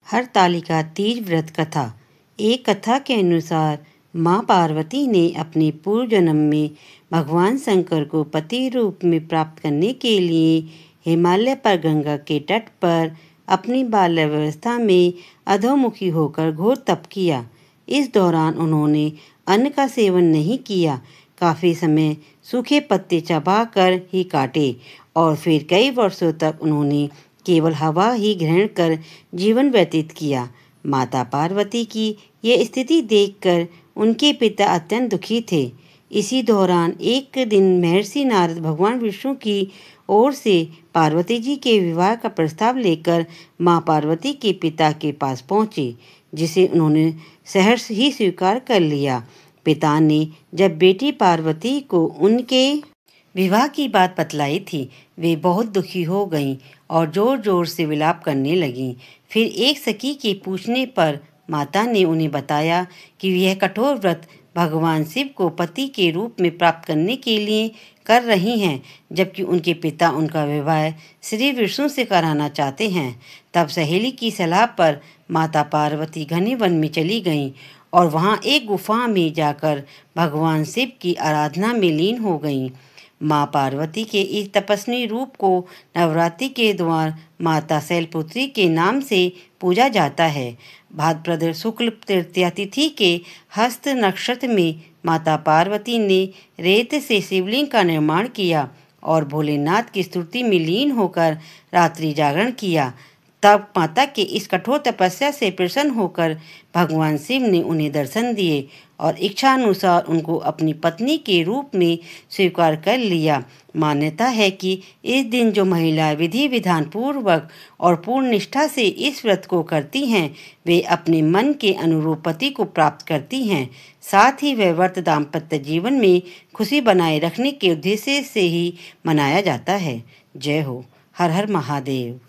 हरतालिका तीज व्रत कथा। एक कथा के अनुसार माँ पार्वती ने अपने पूर्व जन्म में भगवान शंकर को पति रूप में प्राप्त करने के लिए हिमालय पर गंगा के तट पर अपनी बाल्यावस्था में अधोमुखी होकर घोर तप किया। इस दौरान उन्होंने अन्न का सेवन नहीं किया, काफ़ी समय सूखे पत्ते चबाकर ही काटे और फिर कई वर्षों तक उन्होंने केवल हवा ही ग्रहण कर जीवन व्यतीत किया। माता पार्वती की यह स्थिति देखकर उनके पिता अत्यंत दुखी थे। इसी दौरान एक दिन महर्षि नारद भगवान विष्णु की ओर से पार्वती जी के विवाह का प्रस्ताव लेकर माँ पार्वती के पिता के पास पहुँचे, जिसे उन्होंने सहर्ष ही स्वीकार कर लिया। पिता ने जब बेटी पार्वती को उनके विवाह की बात बतलाई थी, वे बहुत दुखी हो गईं और जोर जोर से विलाप करने लगीं। फिर एक सखी के पूछने पर माता ने उन्हें बताया कि यह कठोर व्रत भगवान शिव को पति के रूप में प्राप्त करने के लिए कर रही हैं, जबकि उनके पिता उनका विवाह श्री विष्णु से कराना चाहते हैं। तब सहेली की सलाह पर माता पार्वती घने वन में चली गईं और वहां एक गुफा में जाकर भगवान शिव की आराधना में लीन हो गईं। माँ पार्वती के इस तपस्वी रूप को नवरात्रि के द्वार माता शैलपुत्री के नाम से पूजा जाता है। भाद्रपद शुक्ल तृतीया तिथि के हस्त नक्षत्र में माता पार्वती ने रेत से शिवलिंग का निर्माण किया और भोलेनाथ की स्तुति में लीन होकर रात्रि जागरण किया। तब माता के इस कठोर तपस्या से प्रसन्न होकर भगवान शिव ने उन्हें दर्शन दिए और इच्छानुसार उनको अपनी पत्नी के रूप में स्वीकार कर लिया। मान्यता है कि इस दिन जो महिलाएं विधि विधान पूर्वक और पूर्ण निष्ठा से इस व्रत को करती हैं, वे अपने मन के अनुरूप पति को प्राप्त करती हैं। साथ ही वह व्रत दाम्पत्य जीवन में खुशी बनाए रखने के उद्देश्य से ही मनाया जाता है। जय हो। हर हर महादेव।